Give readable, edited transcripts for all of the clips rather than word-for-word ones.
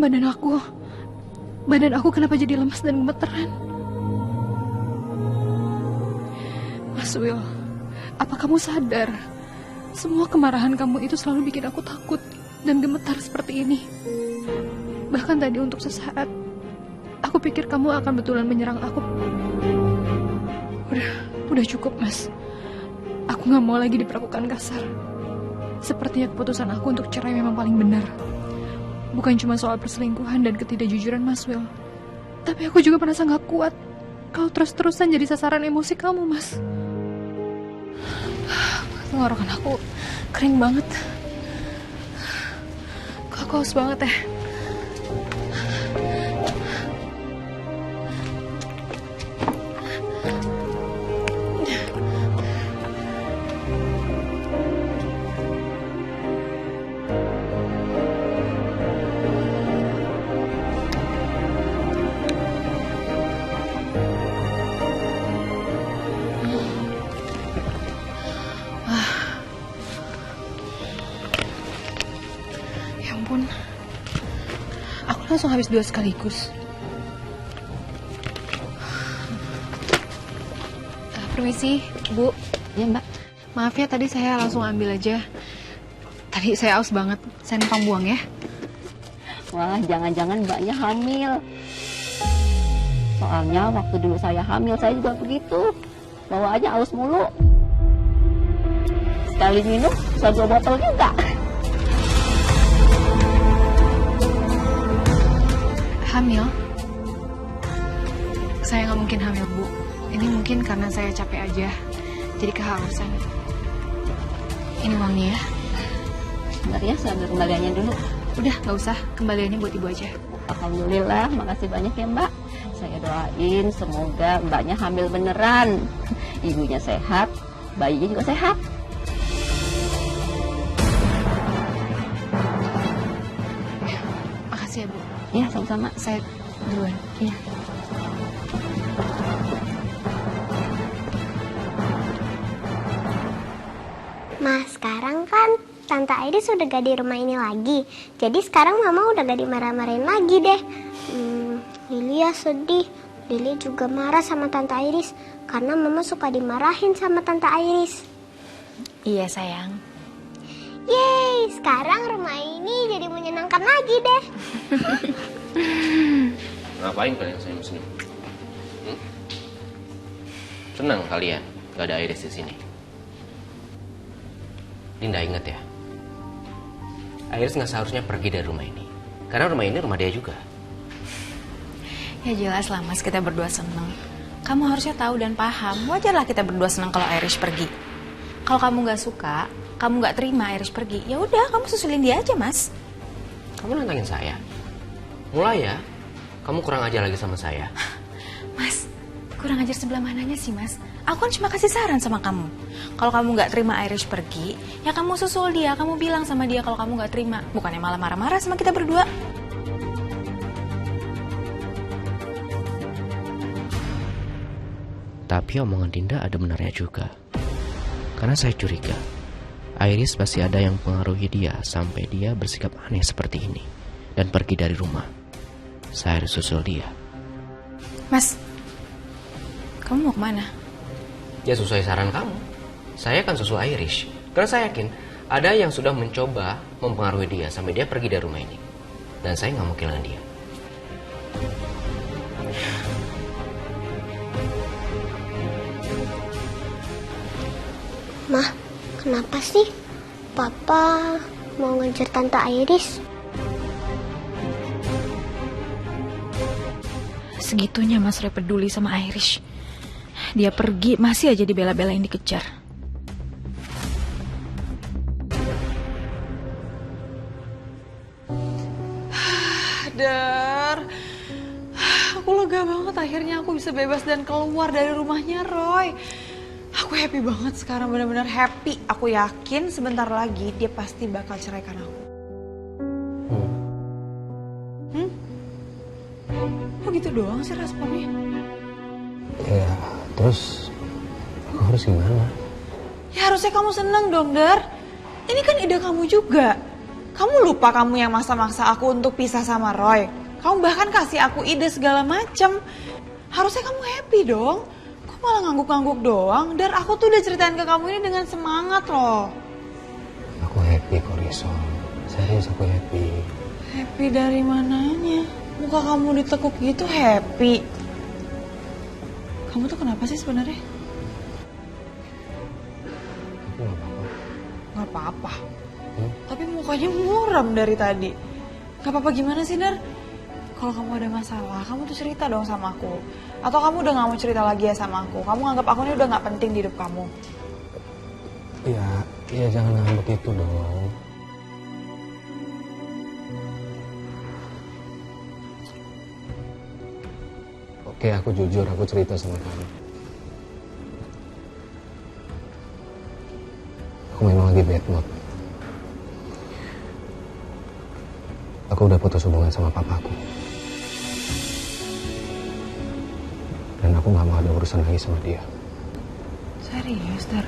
Badan aku kenapa jadi lemas dan gemeteran? Mas Will, apa kamu sadar? Semua kemarahan kamu itu selalu bikin aku takut dan gemetar seperti ini. Bahkan tadi untuk sesaat, aku pikir kamu akan betulan menyerang aku. Udah cukup, Mas. Aku gak mau lagi diperlakukan kasar. Sepertinya keputusan aku untuk cerai memang paling benar. Bukan cuma soal perselingkuhan dan ketidakjujuran Mas Will, tapi aku juga merasa gak kuat kalau terus-terusan jadi sasaran emosi kamu, Mas. Tenggorokan aku kering banget. Aku haus banget ya. Aku langsung habis 2 sekaligus. Permisi, Bu. Ya, Mbak. Maaf ya, tadi saya langsung ambil aja. Tadi saya haus banget. Saya numpang buang ya. Wah, jangan-jangan Mbaknya hamil. Soalnya waktu dulu saya hamil, saya juga begitu. Bawaannya haus mulu. Sekali minum, bisa 2 botol juga. Hamil? Saya nggak mungkin hamil, Bu. Ini mungkin karena saya capek aja, jadi kehausan. Ini uangnya ya. Sebentar ya, saya ambil kembaliannya dulu. Udah, nggak usah. Kembaliannya buat Ibu aja. Alhamdulillah, makasih banyak ya Mbak. Saya doain semoga Mbaknya hamil beneran. Ibunya sehat, bayinya juga sehat. Makasih ya, Bu. Ya, sama-sama. Saya duluan. Iya. Mas, sekarang kan Tante Iris udah gak di rumah ini lagi. Jadi sekarang Mama udah gak dimarah-marahin lagi deh. Lilia sedih. Lilia juga marah sama Tante Iris karena Mama suka dimarahin sama Tante Iris. Iya, sayang. Yeay, sekarang rumah ini jadi menyenangkan lagi deh. Ngapain kalian senyum-senyum? Senang kalian gak ada Iris di sini. Linda ingat ya, Iris nggak seharusnya pergi dari rumah ini, karena rumah ini rumah dia juga. Ya jelas lah Mas, kita berdua seneng. Kamu harusnya tahu dan paham, wajarlah kita berdua seneng kalau Iris pergi. Kalau kamu nggak suka, kamu nggak terima Iris pergi, ya udah kamu susulin dia aja Mas. Kamu nantangin saya? Mulai ya, kamu kurang ajar lagi sama saya. Mas, kurang ajar sebelah mananya sih Mas? Aku kan cuma kasih saran sama kamu. Kalau kamu nggak terima Iris pergi, ya kamu susul dia, kamu bilang sama dia kalau kamu nggak terima. Bukannya malah marah-marah sama kita berdua. Tapi omongan Dinda ada benarnya juga. Karena saya curiga, Iris pasti ada yang mempengaruhi dia sampai dia bersikap aneh seperti ini dan pergi dari rumah. Saya harus susul dia. Mas, kamu mau kemana? Ya sesuai saran kamu, saya akan susul Iris. Karena saya yakin ada yang sudah mencoba mempengaruhi dia sampai dia pergi dari rumah ini. Dan saya nggak mau kehilangan dia. Ma, kenapa sih Papa mau ngejar Tante Iris? Segitunya Mas Ray peduli sama Iris. Dia pergi masih aja dibela-belain dikejar. Dar, aku lega banget akhirnya aku bisa bebas dan keluar dari rumahnya Roy. Aku happy banget sekarang, benar-benar happy. Aku yakin sebentar lagi dia pasti bakal ceraikan aku. Kok gitu doang sih responnya? Ya, terus aku harus gimana? Ya harusnya kamu seneng dong, Dar. Ini kan ide kamu juga. Kamu lupa kamu yang maksa-maksa aku untuk pisah sama Roy. Kamu bahkan kasih aku ide segala macem. Harusnya kamu happy dong. Kok malah ngangguk-ngangguk doang? Dan aku tuh udah ceritain ke kamu ini dengan semangat loh. Aku happy kok Risol. Serius aku happy. Happy dari mananya? Muka kamu ditekuk gitu happy. Kamu tuh kenapa sih sebenarnya? Aku gak apa-apa. Gak apa-apa. Tapi mukanya muram dari tadi. Gak apa-apa gimana sih, Dar? Kalau kamu ada masalah, kamu tuh cerita dong sama aku. Atau kamu udah gak mau cerita lagi ya sama aku? Kamu anggap aku ini udah gak penting di hidup kamu? Ya jangan ngambek itu dong. Oke, aku jujur, aku cerita sama kamu. Aku memang lagi bad mood. Aku udah putus hubungan sama papaku. Dan aku gak mau ada urusan lagi sama dia. Serius, Dar?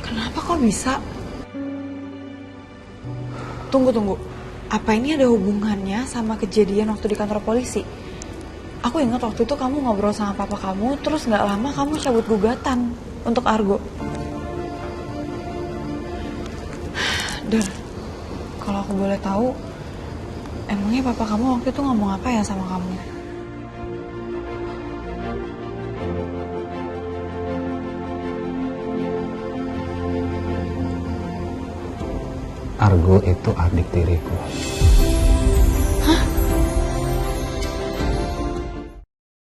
Kenapa kok bisa? Tunggu. Apa ini ada hubungannya sama kejadian waktu di kantor polisi? Aku ingat waktu itu kamu ngobrol sama papa kamu, terus gak lama kamu cabut gugatan untuk Argo. Dar, kalau aku boleh tahu, emangnya papa kamu waktu itu ngomong apa ya sama kamu? Argo itu adik tiriku. Hah?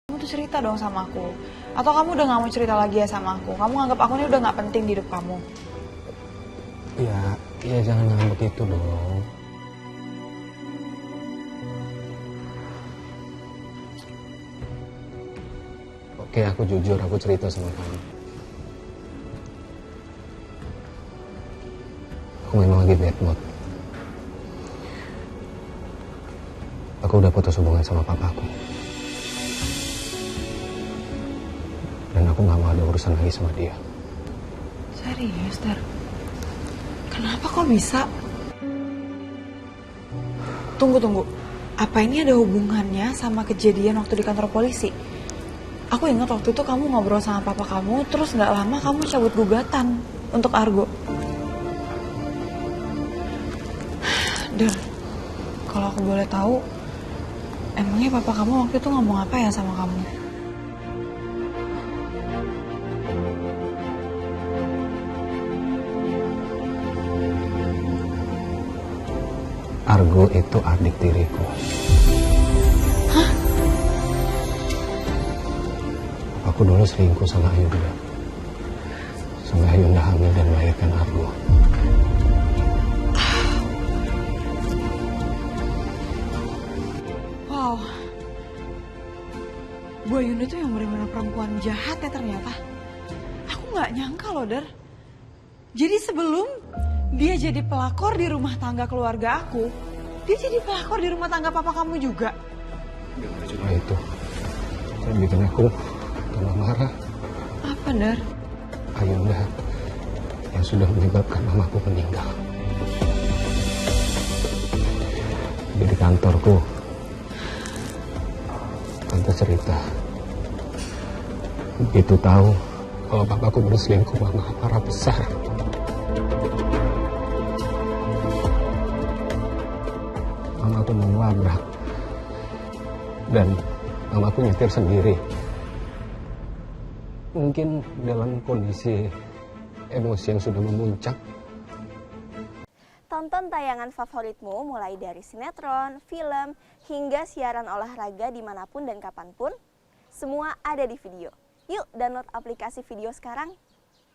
Kamu tuh cerita dong sama aku. Atau kamu udah gak mau cerita lagi ya sama aku? Kamu anggap aku ini udah gak penting di hidup kamu? Ya jangan ngambek itu dong. Oke, aku jujur, aku cerita sama kamu. Aku memang lagi bad mood. Aku udah putus hubungan sama papaku. Dan aku gak mau ada urusan lagi sama dia. Serius, Dar? Kenapa kok bisa? Tunggu. Apa ini ada hubungannya sama kejadian waktu di kantor polisi? Aku ingat waktu itu kamu ngobrol sama papa kamu, terus gak lama kamu cabut gugatan untuk Argo. Dar, kalau aku boleh tahu, emangnya papa kamu waktu itu ngomong apa ya sama kamu? Argo itu adik tiriku. Hah? Aku dulu selingkuh sama Ayunda. Sampai Ayunda hamil dan melahirkan Argo. Wow. Bu Ayunda tuh yang benar-benar perempuan jahat ya ternyata. Aku gak nyangka loh, Dar. Jadi sebelum dia jadi pelakor di rumah tangga keluarga aku, dia jadi pelakor di rumah tangga papa kamu juga. Cuma itu, yang bikin aku tambah marah. Apa, Dar? Ayunda yang sudah menyebabkan mamaku meninggal. Di kantorku, tante cerita, begitu tahu kalau papaku berselingkuh, mama marah besar. Mamaku mengelabrak dan mamaku nyetir sendiri. Mungkin dalam kondisi emosi yang sudah memuncak. Tonton tayangan favoritmu mulai dari sinetron, film, hingga siaran olahraga dimanapun dan kapanpun. Semua ada di video. Yuk download aplikasi video sekarang.